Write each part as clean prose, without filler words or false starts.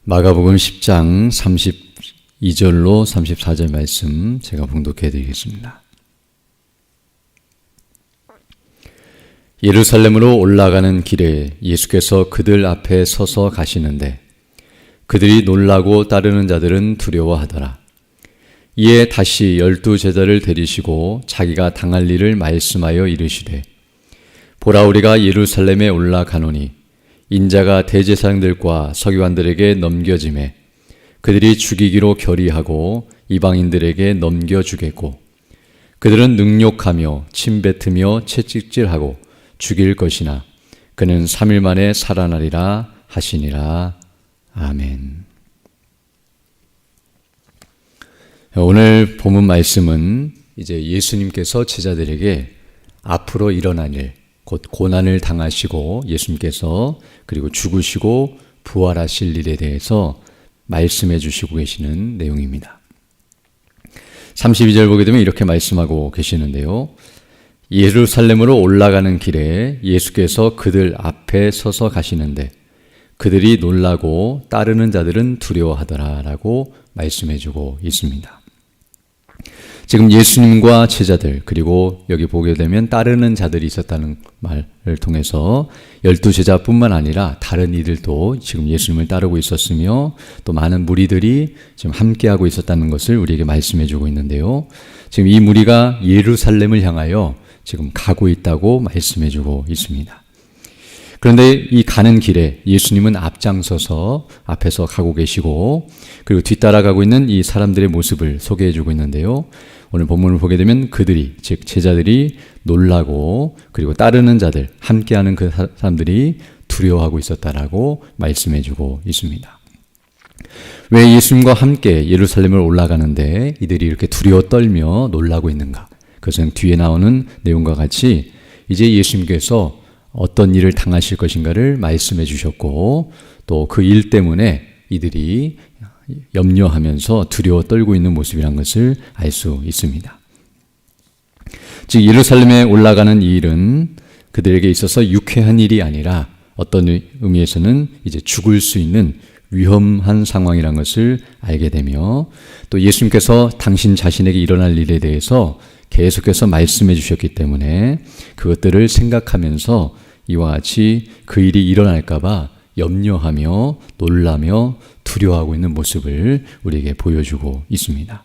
마가복음 10장 32절로 34절 말씀 제가 봉독해 드리겠습니다. 예루살렘으로 올라가는 길에 예수께서 그들 앞에 서서 가시는데 그들이 놀라고 따르는 자들은 두려워하더라. 이에 다시 12 제자를 데리시고 자기가 당할 일을 말씀하여 이르시되 보라, 우리가 예루살렘에 올라가노니 인자가 대제사장들과 서기관들에게 넘겨지매 그들이 죽이기로 결의하고 이방인들에게 넘겨주겠고 그들은 능욕하며 침뱉으며 채찍질하고 죽일 것이나 그는 3일 만에 살아나리라 하시니라. 아멘. 오늘 본문 말씀은 이제 예수님께서 제자들에게 앞으로 일어날 일, 곧 고난을 당하시고 예수님께서 그리고 죽으시고 부활하실 일에 대해서 말씀해 주시고 계시는 내용입니다. 32절 보게 되면 이렇게 말씀하고 계시는데요. 예루살렘으로 올라가는 길에 예수께서 그들 앞에 서서 가시는데 그들이 놀라고 따르는 자들은 두려워하더라 라고 말씀해 주고 있습니다. 지금 예수님과 제자들, 그리고 여기 보게 되면 따르는 자들이 있었다는 말을 통해서 12 제자뿐만 아니라 다른 이들도 지금 예수님을 따르고 있었으며 또 많은 무리들이 지금 함께하고 있었다는 것을 우리에게 말씀해 주고 있는데요. 지금 이 무리가 예루살렘을 향하여 지금 가고 있다고 말씀해 주고 있습니다. 그런데 이 가는 길에 예수님은 앞장서서 앞에서 가고 계시고 그리고 뒤따라가고 있는 이 사람들의 모습을 소개해 주고 있는데요. 오늘 본문을 보게 되면 그들이, 즉 제자들이 놀라고 그리고 따르는 자들, 함께하는 그 사람들이 두려워하고 있었다라고 말씀해 주고 있습니다. 왜 예수님과 함께 예루살렘을 올라가는데 이들이 이렇게 두려워 떨며 놀라고 있는가? 그것은 뒤에 나오는 내용과 같이 이제 예수님께서 어떤 일을 당하실 것인가를 말씀해 주셨고 또 그 일 때문에 이들이 염려하면서 두려워 떨고 있는 모습이란 것을 알 수 있습니다. 즉 예루살렘에 올라가는 이 일은 그들에게 있어서 유쾌한 일이 아니라 어떤 의미에서는 이제 죽을 수 있는 위험한 상황이란 것을 알게 되며 또 예수님께서 당신 자신에게 일어날 일에 대해서 계속해서 말씀해 주셨기 때문에 그것들을 생각하면서 이와 같이 그 일이 일어날까 봐 염려하며 놀라며 두려워하고 있는 모습을 우리에게 보여주고 있습니다.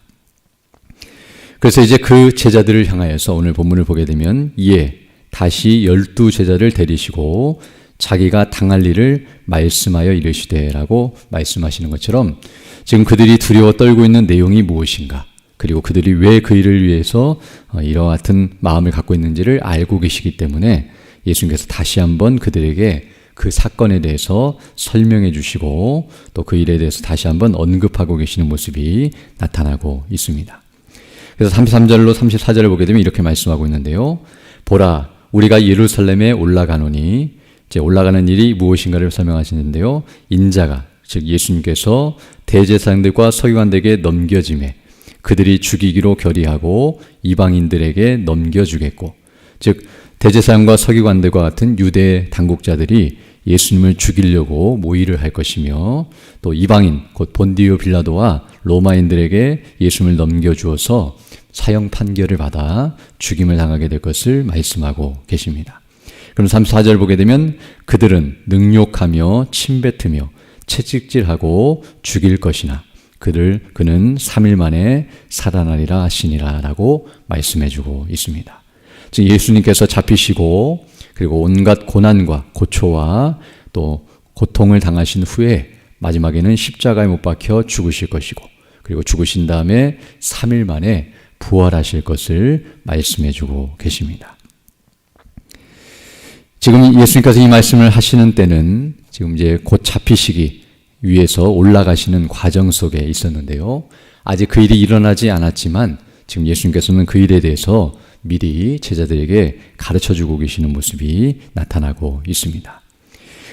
그래서 이제 그 제자들을 향하여서 오늘 본문을 보게 되면 이에 다시 12 제자를 데리시고 자기가 당할 일을 말씀하여 이르시되 라고 말씀하시는 것처럼 지금 그들이 두려워 떨고 있는 내용이 무엇인가, 그리고 그들이 왜 그 일을 위해서 이와 같은 마음을 갖고 있는지를 알고 계시기 때문에 예수님께서 다시 한번 그들에게 그 사건에 대해서 설명해 주시고 또 그 일에 대해서 다시 한번 언급하고 계시는 모습이 나타나고 있습니다. 그래서 33절로 34절을 보게 되면 이렇게 말씀하고 있는데요. 보라, 우리가 예루살렘에 올라가노니, 이제 올라가는 일이 무엇인가를 설명하시는데요. 인자가, 즉 예수님께서 대제사장들과 서기관들에게 넘겨지매 그들이 죽이기로 결의하고 이방인들에게 넘겨주겠고, 즉 대제사장과 서기관들과 같은 유대 당국자들이 예수님을 죽이려고 모의를 할 것이며 또 이방인, 곧 본디오 빌라도와 로마인들에게 예수님을 넘겨주어서 사형 판결을 받아 죽임을 당하게 될 것을 말씀하고 계십니다. 그럼 34절 보게 되면 그들은 능욕하며 침뱉으며 채찍질하고 죽일 것이나 그는 3일 만에 살아나리라 하시니라 라고 말씀해 주고 있습니다. 즉 예수님께서 잡히시고 그리고 온갖 고난과 고초와 또 고통을 당하신 후에 마지막에는 십자가에 못 박혀 죽으실 것이고 그리고 죽으신 다음에 3일 만에 부활하실 것을 말씀해 주고 계십니다. 지금 예수님께서 이 말씀을 하시는 때는 지금 이제 곧 잡히시기 위해서 올라가시는 과정 속에 있었는데요. 아직 그 일이 일어나지 않았지만 지금 예수님께서는 그 일에 대해서 미리 제자들에게 가르쳐주고 계시는 모습이 나타나고 있습니다.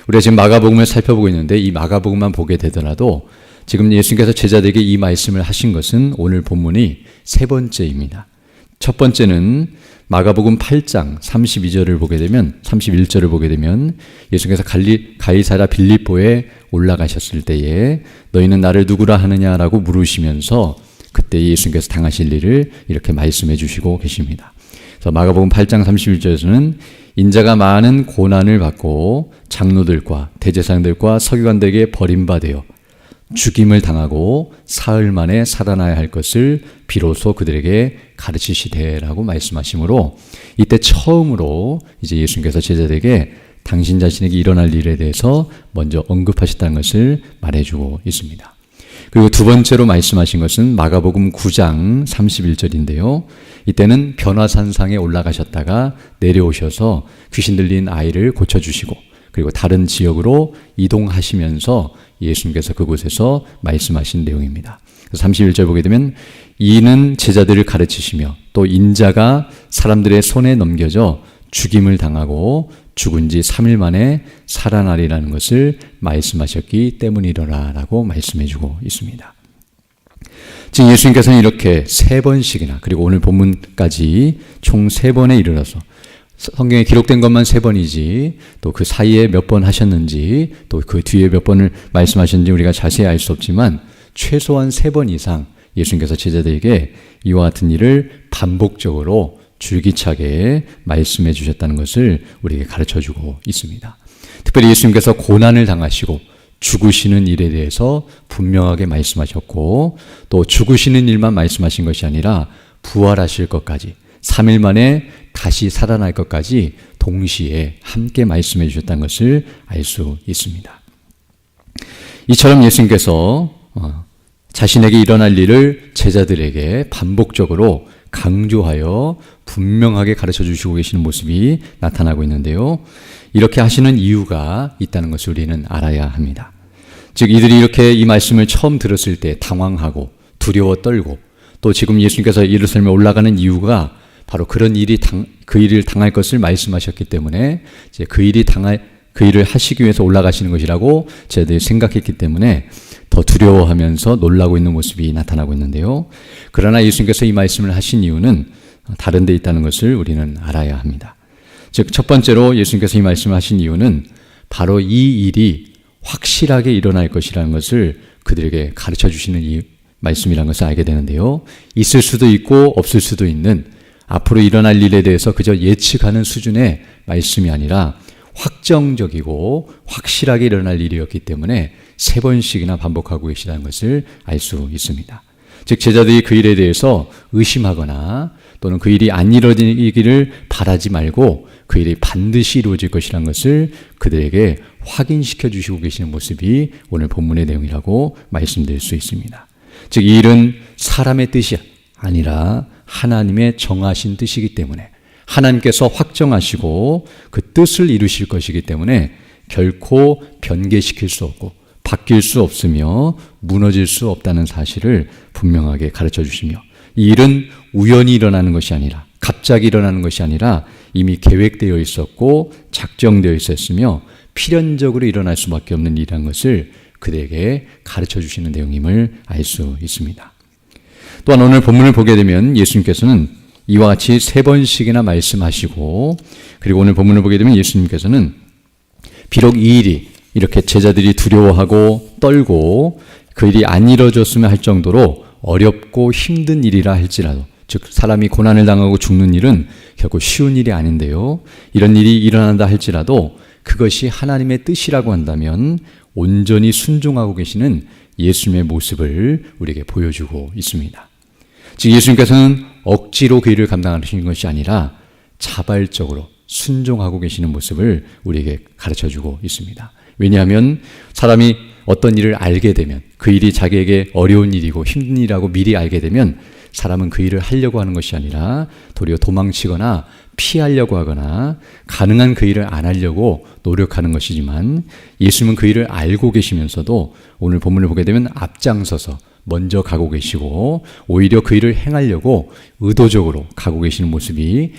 우리가 지금 마가복음을 살펴보고 있는데 이 마가복음만 보게 되더라도 지금 예수님께서 제자들에게 이 말씀을 하신 것은 오늘 본문이 세 번째입니다. 첫 번째는 마가복음 8장 32절을 보게 되면 31절을 보게 되면 예수께서 가이사랴 빌립보에 올라가셨을 때에 너희는 나를 누구라 하느냐라고 물으시면서 그때 예수님께서 당하실 일을 이렇게 말씀해 주시고 계십니다. 그래서 마가복음 8장 31절에서는 인자가 많은 고난을 받고 장로들과 대제사장들과 서기관들에게 버림받아 죽임을 당하고 사흘 만에 살아나야 할 것을 비로소 그들에게 가르치시되라고 말씀하시므로 이때 처음으로 이제 예수님께서 제자들에게 당신 자신에게 일어날 일에 대해서 먼저 언급하셨다는 것을 말해주고 있습니다. 그리고 두 번째로 말씀하신 것은 마가복음 9장 31절인데요. 이때는 변화산상에 올라가셨다가 내려오셔서 귀신 들린 아이를 고쳐주시고 그리고 다른 지역으로 이동하시면서 예수님께서 그곳에서 말씀하신 내용입니다. 31절 보게 되면 이는 제자들을 가르치시며 또 인자가 사람들의 손에 넘겨져 죽임을 당하고 죽은 지 3일 만에 살아나리라는 것을 말씀하셨기 때문이더라 라고 말씀해주고 있습니다. 지금 예수님께서는 이렇게 3번씩이나 그리고 오늘 본문까지 총 3번에 이르러서 성경에 기록된 것만 3번이지 또 그 사이에 몇 번 하셨는지 또 그 뒤에 몇 번을 말씀하셨는지 우리가 자세히 알 수 없지만 최소한 3번 이상 예수님께서 제자들에게 이와 같은 일을 반복적으로 줄기차게 말씀해 주셨다는 것을 우리에게 가르쳐주고 있습니다. 특별히 예수님께서 고난을 당하시고 죽으시는 일에 대해서 분명하게 말씀하셨고 또 죽으시는 일만 말씀하신 것이 아니라 부활하실 것까지 3일 만에 다시 살아날 것까지 동시에 함께 말씀해 주셨다는 것을 알 수 있습니다. 이처럼 예수님께서 자신에게 일어날 일을 제자들에게 반복적으로 강조하여 분명하게 가르쳐 주시고 계시는 모습이 나타나고 있는데요. 이렇게 하시는 이유가 있다는 것을 우리는 알아야 합니다. 즉 이들이 이렇게 이 말씀을 처음 들었을 때 당황하고 두려워 떨고 또 지금 예수님께서 예루살렘에 올라가는 이유가 바로 그런 일이 그 일을 당할 것을 말씀하셨기 때문에 이제 그 일을 하시기 위해서 올라가시는 것이라고 제자들이 생각했기 때문에 더 두려워하면서 놀라고 있는 모습이 나타나고 있는데요. 그러나 예수님께서 이 말씀을 하신 이유는 다른 데 있다는 것을 우리는 알아야 합니다. 즉 첫 번째로 예수님께서 이 말씀을 하신 이유는 바로 이 일이 확실하게 일어날 것이라는 것을 그들에게 가르쳐 주시는 이 말씀이라는 것을 알게 되는데요. 있을 수도 있고 없을 수도 있는 앞으로 일어날 일에 대해서 그저 예측하는 수준의 말씀이 아니라 확정적이고 확실하게 일어날 일이었기 때문에 3번씩이나 반복하고 계시다는 것을 알 수 있습니다. 즉 제자들이 그 일에 대해서 의심하거나 또는 그 일이 안 이루어지기를 바라지 말고 그 일이 반드시 이루어질 것이라는 것을 그들에게 확인시켜 주시고 계시는 모습이 오늘 본문의 내용이라고 말씀드릴 수 있습니다. 즉 이 일은 사람의 뜻이 아니라 하나님의 정하신 뜻이기 때문에 하나님께서 확정하시고 그 뜻을 이루실 것이기 때문에 결코 변개시킬 수 없고 바뀔 수 없으며 무너질 수 없다는 사실을 분명하게 가르쳐 주시며 이 일은 우연히 일어나는 것이 아니라 갑자기 일어나는 것이 아니라 이미 계획되어 있었고 작정되어 있었으며 필연적으로 일어날 수밖에 없는 일이라는 것을 그들에게 가르쳐 주시는 내용임을 알 수 있습니다. 또한 오늘 본문을 보게 되면 예수님께서는 이와 같이 3번씩이나 말씀하시고 그리고 오늘 본문을 보게 되면 예수님께서는 비록 이 일이 이렇게 제자들이 두려워하고 떨고 그 일이 안 이루어졌으면 할 정도로 어렵고 힘든 일이라 할지라도 즉 사람이 고난을 당하고 죽는 일은 결코 쉬운 일이 아닌데요. 이런 일이 일어난다 할지라도 그것이 하나님의 뜻이라고 한다면 온전히 순종하고 계시는 예수님의 모습을 우리에게 보여주고 있습니다. 즉 예수님께서는 억지로 그 일을 감당하시는 것이 아니라 자발적으로 순종하고 계시는 모습을 우리에게 가르쳐주고 있습니다. 왜냐하면 사람이 어떤 일을 알게 되면 그 일이 자기에게 어려운 일이고 힘든 일이라고 미리 알게 되면 사람은 그 일을 하려고 하는 것이 아니라 도리어 도망치거나 피하려고 하거나 가능한 그 일을 안 하려고 노력하는 것이지만 예수님은 그 일을 알고 계시면서도 오늘 본문을 보게 되면 앞장서서 먼저 가고 계시고 오히려 그 일을 행하려고 의도적으로 가고 계시는 모습이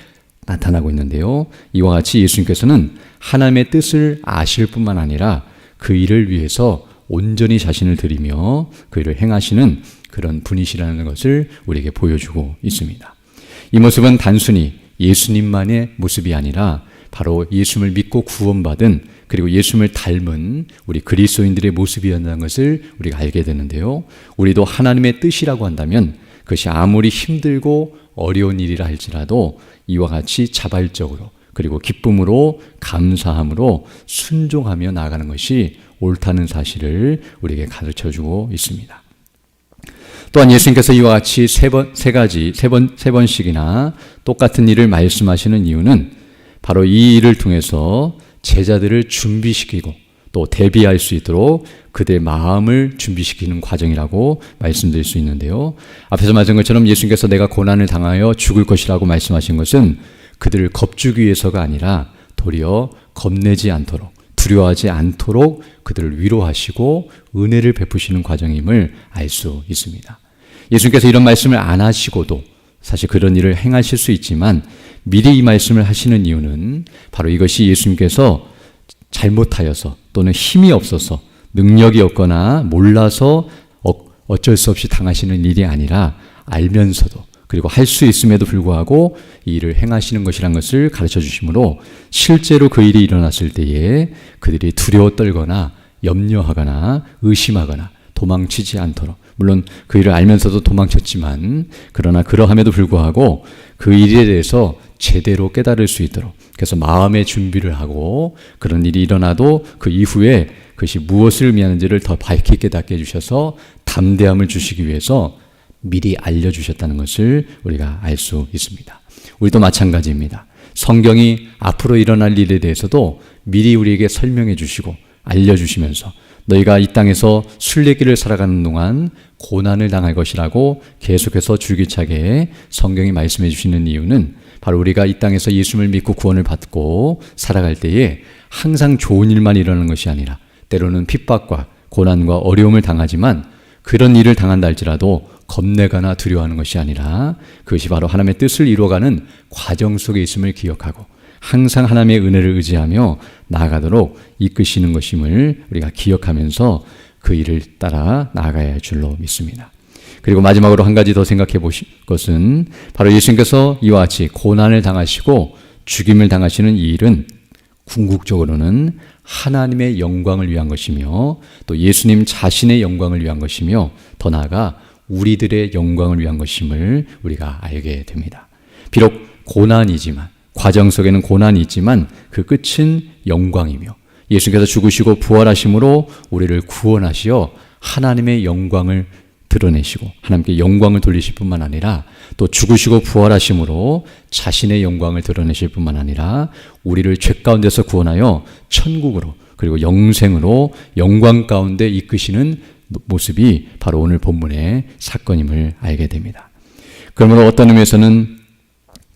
나타나고 있는데요. 이와 같이 예수님께서는 하나님의 뜻을 아실 뿐만 아니라 그 일을 위해서 온전히 자신을 드리며 그 일을 행하시는 그런 분이시라는 것을 우리에게 보여주고 있습니다. 이 모습은 단순히 예수님만의 모습이 아니라 바로 예수님을 믿고 구원받은 그리고 예수님을 닮은 우리 그리스도인들의 모습이었다는 것을 우리가 알게 되는데요. 우리도 하나님의 뜻이라고 한다면 그것이 아무리 힘들고 어려운 일이라 할지라도 이와 같이 자발적으로 그리고 기쁨으로 감사함으로 순종하며 나아가는 것이 옳다는 사실을 우리에게 가르쳐주고 있습니다. 또한 예수님께서 이와 같이 세 번씩이나 똑같은 일을 말씀하시는 이유는 바로 이 일을 통해서 제자들을 준비시키고 또 대비할 수 있도록 그들의 마음을 준비시키는 과정이라고 말씀드릴 수 있는데요. 앞에서 말씀한 것처럼 예수님께서 내가 고난을 당하여 죽을 것이라고 말씀하신 것은 그들을 겁주기 위해서가 아니라 도리어 겁내지 않도록 두려워하지 않도록 그들을 위로하시고 은혜를 베푸시는 과정임을 알 수 있습니다. 예수님께서 이런 말씀을 안 하시고도 사실 그런 일을 행하실 수 있지만 미리 이 말씀을 하시는 이유는 바로 이것이 예수님께서 잘못하여서 또는 힘이 없어서 능력이 없거나 몰라서 어쩔 수 없이 당하시는 일이 아니라 알면서도 그리고 할 수 있음에도 불구하고 이 일을 행하시는 것이란 것을 가르쳐 주시므로 실제로 그 일이 일어났을 때에 그들이 두려워 떨거나 염려하거나 의심하거나 도망치지 않도록, 물론 그 일을 알면서도 도망쳤지만 그러나 그러함에도 불구하고 그 일에 대해서 제대로 깨달을 수 있도록, 그래서 마음의 준비를 하고 그런 일이 일어나도 그 이후에 그것이 무엇을 의미하는지를 더 밝게 깨닫게 해주셔서 담대함을 주시기 위해서 미리 알려주셨다는 것을 우리가 알 수 있습니다. 우리도 마찬가지입니다. 성경이 앞으로 일어날 일에 대해서도 미리 우리에게 설명해 주시고 알려주시면서 너희가 이 땅에서 순례길을 살아가는 동안 고난을 당할 것이라고 계속해서 줄기차게 성경이 말씀해 주시는 이유는 바로 우리가 이 땅에서 예수님을 믿고 구원을 받고 살아갈 때에 항상 좋은 일만 일어나는 것이 아니라 때로는 핍박과 고난과 어려움을 당하지만 그런 일을 당한다 할지라도 겁내거나 두려워하는 것이 아니라 그것이 바로 하나님의 뜻을 이루어가는 과정 속에 있음을 기억하고 항상 하나님의 은혜를 의지하며 나아가도록 이끄시는 것임을 우리가 기억하면서 그 일을 따라 나아가야 할 줄로 믿습니다. 그리고 마지막으로 한 가지 더 생각해 보실 것은 바로 예수님께서 이와 같이 고난을 당하시고 죽임을 당하시는 이 일은 궁극적으로는 하나님의 영광을 위한 것이며 또 예수님 자신의 영광을 위한 것이며 더 나아가 우리들의 영광을 위한 것임을 우리가 알게 됩니다. 비록 고난이지만 과정 속에는 고난이 있지만 그 끝은 영광이며 예수께서 죽으시고 부활하심으로 우리를 구원하시어 하나님의 영광을 드러내시고 하나님께 영광을 돌리실 뿐만 아니라 또 죽으시고 부활하심으로 자신의 영광을 드러내실 뿐만 아니라 우리를 죄 가운데서 구원하여 천국으로 그리고 영생으로 영광 가운데 이끄시는 모습이 바로 오늘 본문의 사건임을 알게 됩니다. 그러므로 어떤 의미에서는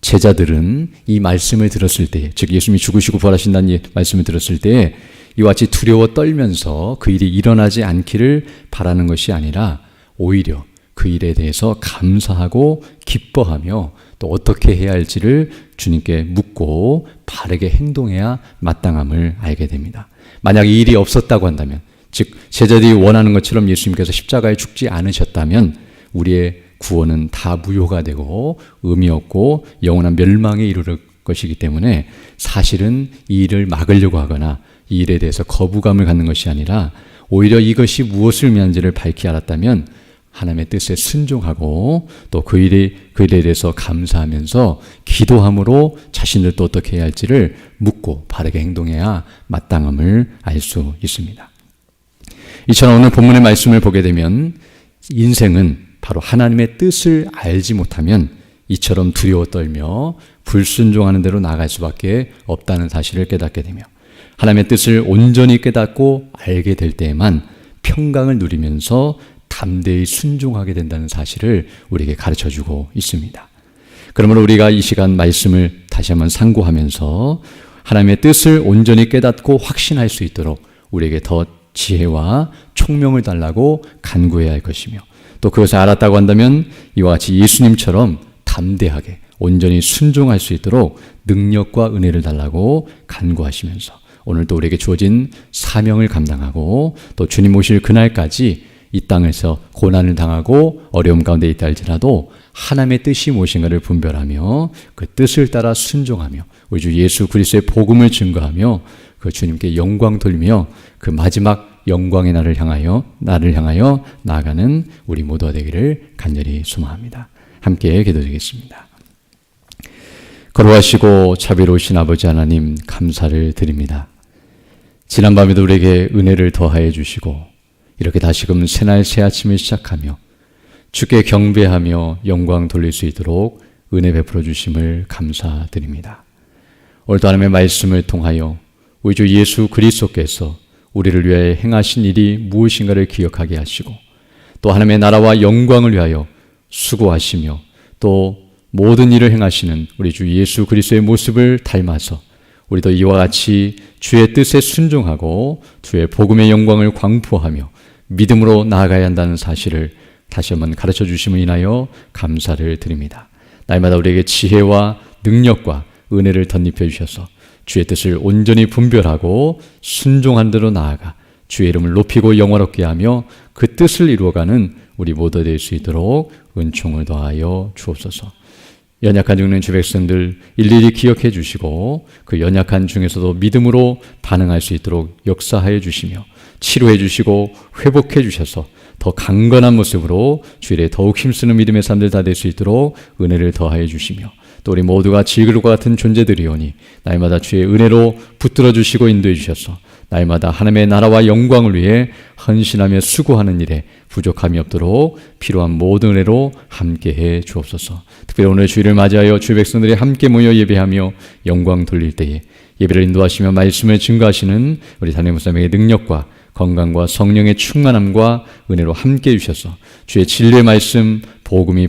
제자들은 이 말씀을 들었을 때, 즉 예수님이 죽으시고 부활하신다는 말씀을 들었을 때 이와 같이 두려워 떨면서 그 일이 일어나지 않기를 바라는 것이 아니라 오히려 그 일에 대해서 감사하고 기뻐하며 또 어떻게 해야 할지를 주님께 묻고 바르게 행동해야 마땅함을 알게 됩니다. 만약 이 일이 없었다고 한다면, 즉 제자들이 원하는 것처럼 예수님께서 십자가에 죽지 않으셨다면 우리의 구원은 다 무효가 되고 의미 없고 영원한 멸망에 이르를 것이기 때문에 사실은 이 일을 막으려고 하거나 이 일에 대해서 거부감을 갖는 것이 아니라 오히려 이것이 무엇을 의미하는지를 밝히 알았다면 하나님의 뜻에 순종하고 또 그 일에 대해서 감사하면서 기도함으로 자신들도 어떻게 해야 할지를 묻고 바르게 행동해야 마땅함을 알 수 있습니다. 이처럼 오늘 본문의 말씀을 보게 되면 인생은 바로 하나님의 뜻을 알지 못하면 이처럼 두려워 떨며 불순종하는 대로 나아갈 수밖에 없다는 사실을 깨닫게 되며 하나님의 뜻을 온전히 깨닫고 알게 될 때에만 평강을 누리면서 담대히 순종하게 된다는 사실을 우리에게 가르쳐주고 있습니다. 그러므로 우리가 이 시간 말씀을 다시 한번 상고하면서 하나님의 뜻을 온전히 깨닫고 확신할 수 있도록 우리에게 더 지혜와 총명을 달라고 간구해야 할 것이며 또 그것을 알았다고 한다면 이와 같이 예수님처럼 담대하게 온전히 순종할 수 있도록 능력과 은혜를 달라고 간구하시면서 오늘도 우리에게 주어진 사명을 감당하고 또 주님 오실 그날까지 이 땅에서 고난을 당하고 어려움 가운데 있다 할지라도 하나님의 뜻이 무엇인가를 분별하며 그 뜻을 따라 순종하며 우리 주 예수 그리스도의 복음을 증거하며 그 주님께 영광 돌리며 그 마지막 영광의 나를 향하여 나아가는 우리 모두가 되기를 간절히 소망합니다. 함께 기도드리겠습니다. 거룩하시고 자비로우신 아버지 하나님, 감사를 드립니다. 지난밤에도 우리에게 은혜를 더하여 주시고 이렇게 다시금 새날 새 아침을 시작하며 주께 경배하며 영광 돌릴 수 있도록 은혜 베풀어 주심을 감사드립니다. 오늘도 하나님의 말씀을 통하여 우리 주 예수 그리스도께서 우리를 위하여 행하신 일이 무엇인가를 기억하게 하시고 또 하나님의 나라와 영광을 위하여 수고하시며 또 모든 일을 행하시는 우리 주 예수 그리스도의 모습을 닮아서 우리도 이와 같이 주의 뜻에 순종하고 주의 복음의 영광을 광포하며 믿음으로 나아가야 한다는 사실을 다시 한번 가르쳐 주심을 인하여 감사를 드립니다. 날마다 우리에게 지혜와 능력과 은혜를 덧입혀 주셔서 주의 뜻을 온전히 분별하고 순종한 대로 나아가 주의 이름을 높이고 영화롭게 하며 그 뜻을 이루어가는 우리 모두 될 수 있도록 은총을 더하여 주옵소서. 연약한 죽는 주 백성들 일일이 기억해 주시고 그 연약한 중에서도 믿음으로 반응할 수 있도록 역사하여 주시며 치료해 주시고 회복해 주셔서 더 강건한 모습으로 주 일에 더욱 힘쓰는 믿음의 삶들 다 될 수 있도록 은혜를 더하여 주시며 또 우리 모두가 질그릇과 같은 존재들이오니 날마다 주의 은혜로 붙들어 주시고 인도해 주셔서 날마다 하나님의 나라와 영광을 위해 헌신하며 수고하는 일에 부족함이 없도록 필요한 모든 은혜로 함께해 주옵소서. 특별히 오늘 주일을 맞이하여 주의 백성들이 함께 모여 예배하며 영광 돌릴 때에 예배를 인도하시며 말씀을 증거하시는 우리 담임 목사님의 능력과 건강과 성령의 충만함과 은혜로 함께 해주셔서 주의 진리의 말씀 복음이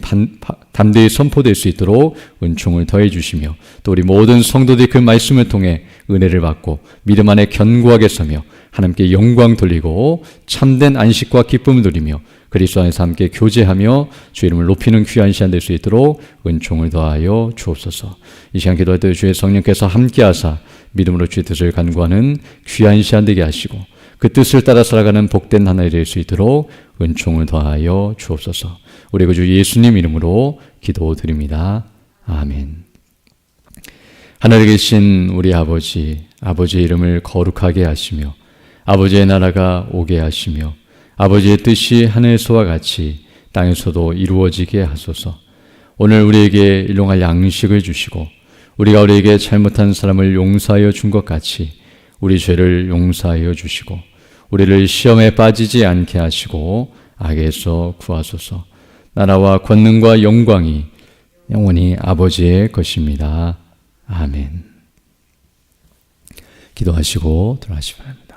담대히 선포될 수 있도록 은총을 더해 주시며 또 우리 모든 성도들이 그 말씀을 통해 은혜를 받고 믿음 안에 견고하게 서며 하나님께 영광 돌리고 참된 안식과 기쁨을 누리며 그리스도 안에서 함께 교제하며 주의 이름을 높이는 귀한 시간 될 수 있도록 은총을 더하여 주옵소서. 이 시간 기도할 때 주의 성령께서 함께하사 믿음으로 주의 뜻을 간구하는 귀한 시간 되게 하시고 그 뜻을 따라 살아가는 복된 하나가 될 수 있도록 은총을 더하여 주옵소서. 우리 구주 예수님 이름으로 기도드립니다. 아멘. 하늘에 계신 우리 아버지, 아버지의 이름을 거룩하게 하시며 아버지의 나라가 오게 하시며 아버지의 뜻이 하늘에서와 같이 땅에서도 이루어지게 하소서. 오늘 우리에게 일용할 양식을 주시고 우리가 우리에게 잘못한 사람을 용서하여 준 것 같이 우리 죄를 용서하여 주시고 우리를 시험에 빠지지 않게 하시고 악에서 구하소서. 나라와 권능과 영광이 영원히 아버지의 것입니다. 아멘. 기도하시고 들어가시기 바랍니다.